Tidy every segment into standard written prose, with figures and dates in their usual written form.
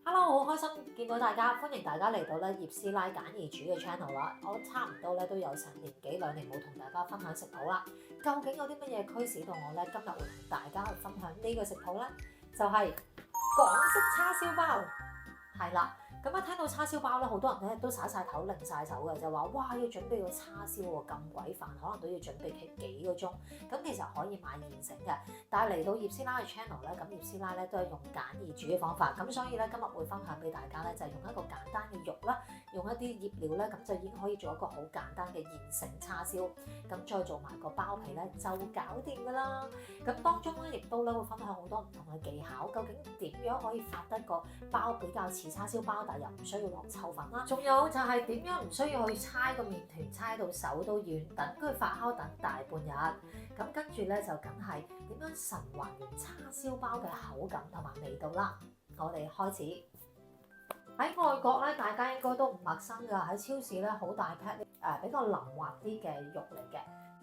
Hello，好開心見到大家，歡迎大家嚟到咧葉師奶簡易煮嘅 channel 啦。我差唔多咧都有成年幾兩年冇同大家分享食譜啦。究竟有啲乜嘢驅使到我咧今日會同大家去分享呢個食譜咧？就係港式叉燒包，係啦。咁一聽到叉燒包咧，好多人咧都耍晒頭、擰晒手嘅，就話哇要準備個叉燒喎，咁鬼煩，可能都要準備幾個鐘。咁其實可以買現成嘅，但係嚟到葉師奶嘅 channel 咧，咁葉師奶咧都係用簡易煮嘅方法，咁所以咧今日會分享俾大家咧，就係用一個簡單嘅肉啦，用一啲醃料咧，咁就已經可以做一個好簡單嘅現成叉燒，咁再做埋個包皮咧就搞掂㗎啦。咁當中咧亦都咧會分享好多唔同嘅技巧，究竟點樣可以發得個包比較似叉燒包，但又唔需要落臭粉啦。仲有就係點樣唔需要去搓個麵團，搓到手都軟，等佢發酵等大半日。咁跟住咧就梗係點樣神還原叉燒包嘅口感同埋味道啦。我哋開始。喺外國咧，大家應該都唔陌生㗎。喺超市咧，好大劈比較腍滑啲嘅肉嚟嘅，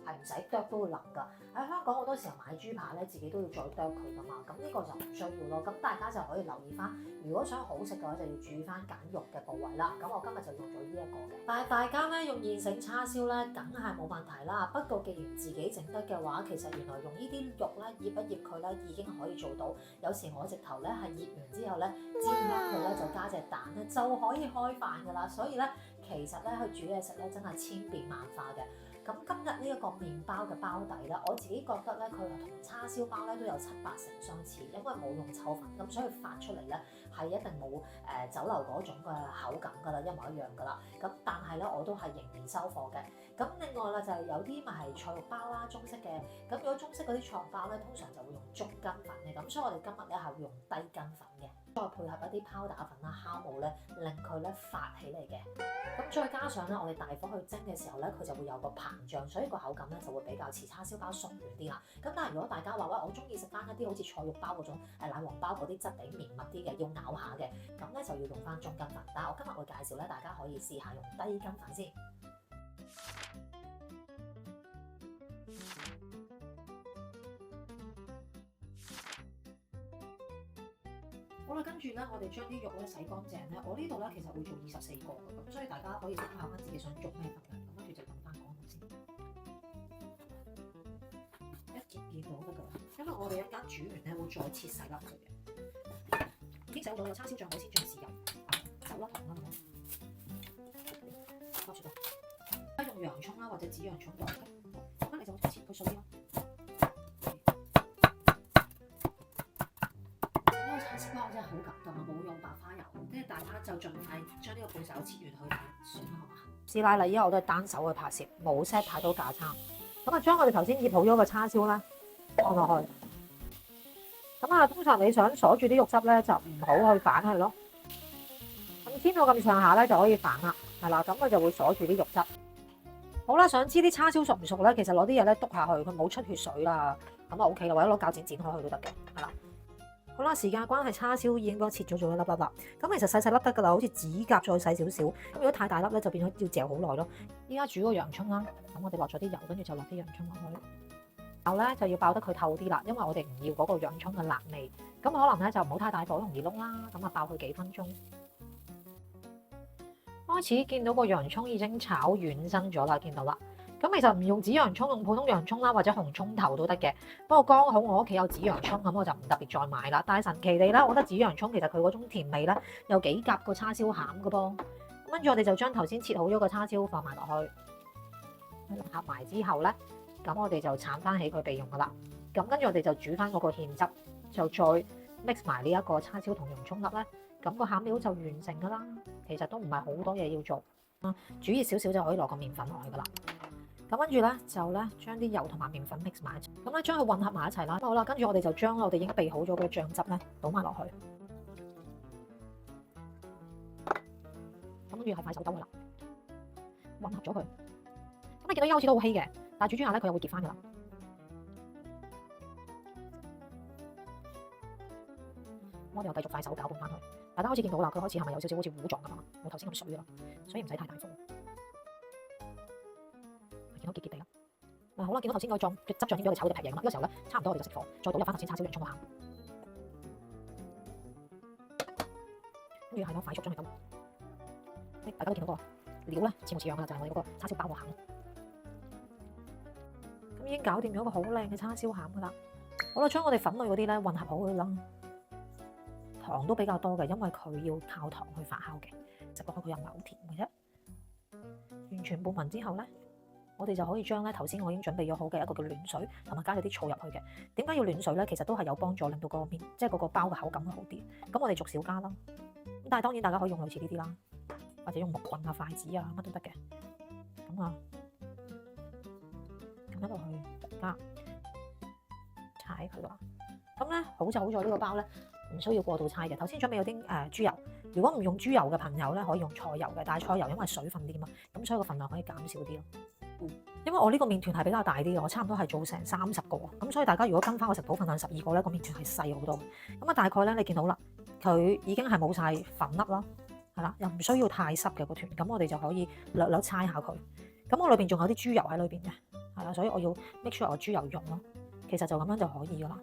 係唔使剁都會腍㗎。喺香港好多時候買豬扒咧，自己都要再剁佢㗎嘛。咁呢個就唔需要咯。咁大家就可以留意翻，如果想好食嘅話，就要注意翻揀肉嘅部位啦。咁我今日就用咗呢一個嘅。但係大家咧用現成叉燒咧，梗係冇問題啦。不過既然自己整得嘅話，其實原來用呢啲肉咧醃一醃佢咧已經可以做到。有時我直頭咧係醃完之後咧煎咗佢咧就加隻蛋咧就可以開飯㗎啦。所以咧其實咧去煮嘢食咧真係千變萬化嘅。咁今日呢一個麵包嘅包底咧，我自己覺得咧佢同叉燒包咧都有7、8成相似，因為冇用臭粉，咁所以發出嚟咧係一定冇酒樓嗰種嘅口感㗎啦，一模一樣㗎啦。咁但係咧我都係仍然收貨嘅。咁另外啦就係有啲咪係菜肉包啦，中式嘅。咁如果中式嗰啲菜肉包咧，通常就會用中筋粉嘅，咁所以我哋今日咧係會用低筋粉嘅，再配合一啲拋打粉啦、酵母咧，令佢咧發起嚟嘅。咁再加上咧，我哋大火去蒸嘅時候咧，佢就會有個膨脹，所以個口感咧就會比較似叉燒包鬆軟啲啦。咁但係如果大家話喂，我中意食翻一啲好似菜肉包嗰種奶黃包嗰啲質地綿密啲嘅，要咬下嘅，咁咧就要用翻中筋粉。但係我今日會介紹咧，大家可以試下用低筋粉先。好啦，跟住咧，我哋將啲肉咧洗乾淨咧。我呢度咧其實會做24個嘅，咁所以大家可以參考翻自己想做咩份量，咁跟住就用翻嗰個先。一見到得㗎啦，因為我哋一間煮完咧會再切細粒佢嘅。先洗好咗有叉燒醬、海鮮醬、豉油、酒啦、糖啦咁樣。開住啦，用洋葱啦或者紫洋葱落嘅，咁你就切佢碎啲咯。叉燒包真係好感動啊！冇用白花油，跟住大家就盡快將呢個半手切完去算啦，好嘛？師奶啦，依家我都係單手去拍攝，冇 set 太多架撐。咁啊，將我哋頭先醃好咗個叉燒咧放落去。咁啊，通常你想鎖住啲肉汁咧，就唔好去反佢咯。咁煎到咁上下咧就可以反啦，係啦，咁佢就會鎖住啲肉汁。好啦，想知啲叉燒熟唔熟咧？其實攞啲嘢咧篤下去，佢冇出血水啦，咁啊 OK 啦，或者攞鉸剪剪開佢都得嘅，係啦。好啦，時間關係，叉燒已經幫切咗做一粒粒啦。咁其實細細粒得㗎啦，好似指甲再細少少。咁如果太大粒咧，就變咗要嚼好耐咯。依家煮個洋葱啦，咁我哋落咗啲油，跟住就落啲洋葱落去。然後咧就要爆得佢透啲啦，因為我哋唔要嗰個洋葱嘅辣味。咁可能咧就唔好太大火，容易燶啦。咁啊爆佢幾分鐘。開始見到個洋葱已經炒軟身咗啦，見到啦。咁其實唔用紫洋葱，用普通洋葱啦，或者紅葱頭都得嘅。不過剛好我屋企有紫洋葱，咁我就唔特別再買啦。但係神奇地啦，我覺得紫洋葱其實佢嗰種甜味咧，有幾夾個叉燒餡嘅噃。跟住我哋就將頭先切好咗個叉燒放埋落去，合埋之後咧，咁我哋就鏟翻起佢備用噶啦。咁跟住我哋就煮翻嗰個芡汁，就再 mix 埋呢一個叉燒同洋葱粒咧，咁個餡料就完成噶啦。其實都唔係好多嘢要做，煮熱少少就可以落個麵粉落去噶啦。咁跟住咧就咧將啲油同埋麵粉 mix 埋一齊，咁咧將佢混合埋一齊啦。好啦，跟住我哋就將我哋已經備好咗嘅醬汁咧倒埋落去，咁跟住係快手兜噶啦，混合咗佢。咁你見到好似都好稀嘅，但係煮煮下咧佢又會結翻噶啦。我哋又繼續快手攪拌翻佢。大家開始見到啦，佢開始係咪有少少好似糊狀咁啊？冇頭先咁水啦，所以唔使太大火。見到結結地啦。好啦，見到頭先個醬嘅汁醬已經俾我哋炒到隻皮嘢咁啦，呢個時候咧差唔多我哋就熄火，再倒入翻頭先叉燒洋葱個餡。跟住係咯，快速將佢咁，大家都見到個料咧似模似樣㗎啦，就係我哋嗰個叉燒包個餡。咁已經搞掂咗個好靚嘅叉燒餡㗎啦。好啦，將我哋粉類嗰啲咧混合好佢啦。糖都比較多嘅，因為佢要靠糖去發酵嘅，食落去佢又唔係好甜嘅啫。完全拌勻之後咧，我哋就可以將咧頭先我已經準備咗好嘅一個叫暖水，同埋加咗啲醋入去嘅。點解要暖水咧？其實都係有幫助，令到個麵即係嗰個包嘅口感會好啲。咁我哋逐少加啦。咁但係當然大家可以用類似呢啲啦，或者用木棍啊、筷子啊乜都得嘅。咁啊，咁一路去加踩佢啦。咁咧好就好在呢個包咧，唔需要過度猜嘅。頭先準備有啲豬油，如果唔用豬油嘅朋友咧，可以用菜油嘅。但係菜油因為水分啲嘛，咁所以個份量可以減少啲咯。因為我呢個麵團係比較大啲嘅，我差唔多係做成30個，咁所以大家如果跟翻我食譜份量12個咧，個麵團係細好多。咁啊大概咧你見到啦，佢已經係冇晒粉粒啦，係啦，又唔需要太濕嘅個團，咁我哋就可以略略猜下佢。咁我裏邊仲有啲豬油喺裏邊嘅，係啦，所以我要 make sure 我豬油用咯。其實就咁樣就可以噶啦。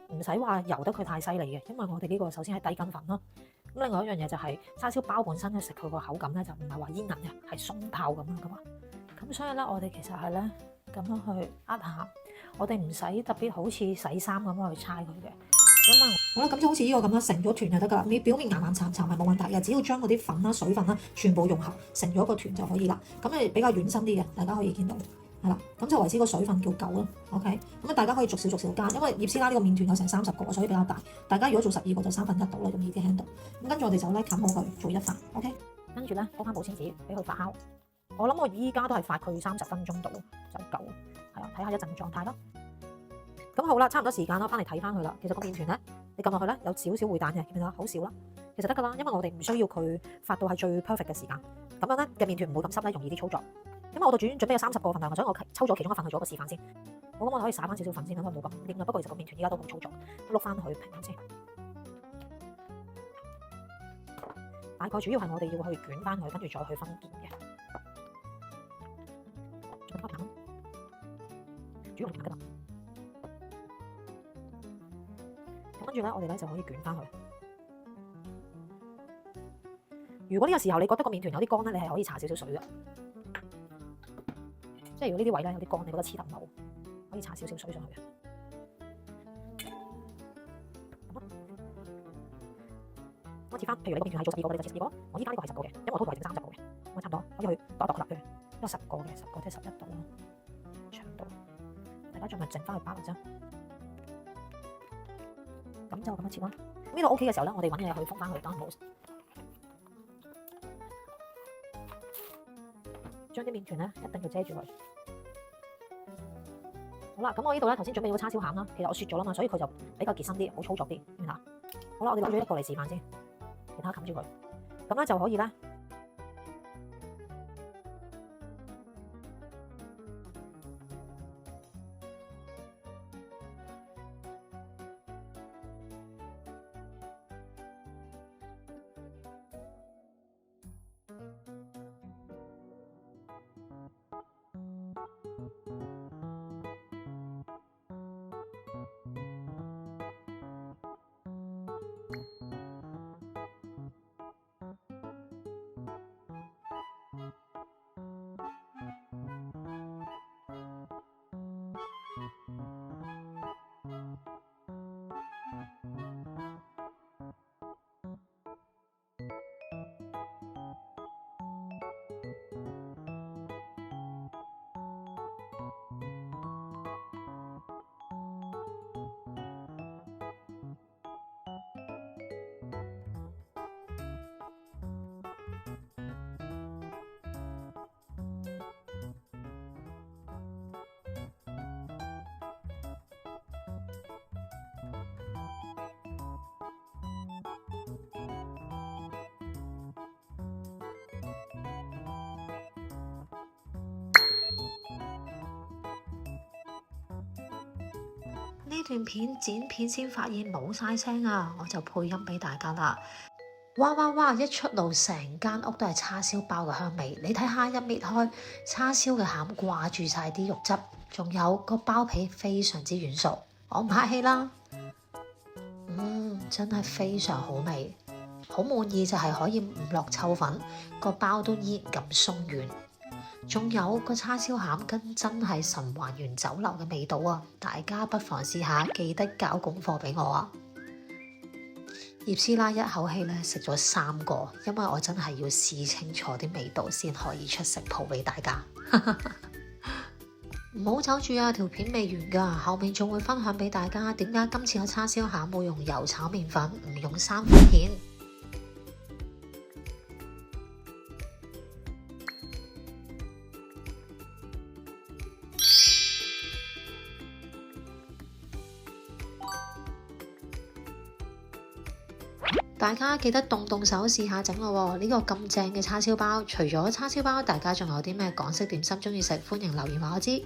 唔使話油得佢太犀利嘅，因為我哋呢個首先係低筋粉啦。咁另外一樣嘢就係叉燒包本身咧食佢個口感咧就唔係話煙韌嘅，係鬆泡咁樣噶嘛。咁所以咧我哋其實係咧咁樣去壓下，我哋唔使特別好似洗衫咁樣去猜佢嘅。因為好啦，咁就好似呢個咁樣成咗團就得噶啦。你表面岩岩沉沉係冇問題嘅，只要將嗰啲粉啦、水分啦全部融合成咗個團就可以啦。咁誒比較軟身啲嘅，大家可以見到。係啦，咁就為之個水分叫夠咯。OK，咁啊大家可以逐少加，因為葉師奶呢個麵團有成30個，所以比較大。大家如果做12個就1/3到啦，容易啲 handle。咁跟住我哋就咧冚好佢做一份。OK， 跟住咧鋪翻保鮮紙俾佢發酵。我諗我依家都係發佢30分鐘到就夠。係啦，睇下一陣狀態啦。咁好啦，差唔多時間啦，翻嚟睇翻佢啦。其實個麵團咧，你撳落去咧有少少回彈嘅，見唔見到？好少啦，其實得㗎啦，因為我哋唔需要佢發到係最 perfect 嘅時間。咁樣咧嘅麵團唔會咁濕咧，容易啲操作。因為我度準備咗30個份量，所以我抽咗其中一份去做一個示範先。好，咁我可以灑翻少少粉先，咁冇咁黏啦。不過其實個麵團依家都好操作，碌翻去平衡先。大概主要係我哋要去捲翻佢，跟住再去分件嘅。仲加平衡，主要係平衡㗎啦。咁跟住咧，我哋咧就可以捲翻佢。如果呢個時候你覺得個麵團有啲乾咧，你係可以搽少少水嘅。即係如果呢啲位咧有啲乾，你覺得黐得唔好，可以搽少少水上去嘅。我切翻，譬如你個麵團係做12個，你就切12個。我依家呢個係10個嘅，因為我 total 係整30個嘅，咁差唔多可以去度一度啦。因為10個嘅10個即係11度咯，長度。大家盡量整翻去包嘅啫。咁就咁樣切啦。咁呢度 OK 嘅時候咧，我哋揾嘢去封翻佢，當然冇。將啲麵團咧一定要遮住佢。好啦，咁我呢度咧頭先準備咗叉燒餡啦，其實我雪咗啦嘛，所以佢就比較結身啲，好操作啲，明唔明啊？好啦，我哋攞咗一個嚟示範先，其他冚住佢，咁咧就可以咧。呢段片剪片先發現冇晒聲啊，我就配音俾大家啦。哇哇哇！一出爐，成間屋都係叉燒包嘅香味。你睇下一搣開，叉燒嘅餡掛住晒啲肉汁，仲有個包皮非常之軟熟。我唔客氣啦，真係非常好味。好滿意就係可以唔落臭粉，個包都依然咁鬆軟。仲有個叉燒餡羹真係神還原酒樓嘅味道啊！大家不妨試下，記得交功課俾我啊！葉師奶一口氣咧食咗3個，因為我真係要試清楚啲味道先可以出食譜俾大家。唔好走住啊！條片未完㗎，後面仲會分享俾大家點解今次嘅叉燒餡會用油炒麵粉，唔用生粉芡。大家記得動手試下整咯喎！呢個咁正嘅叉燒包，除咗叉燒包，大家仲有啲咩港式點心鍾意食？歡迎留言話我知。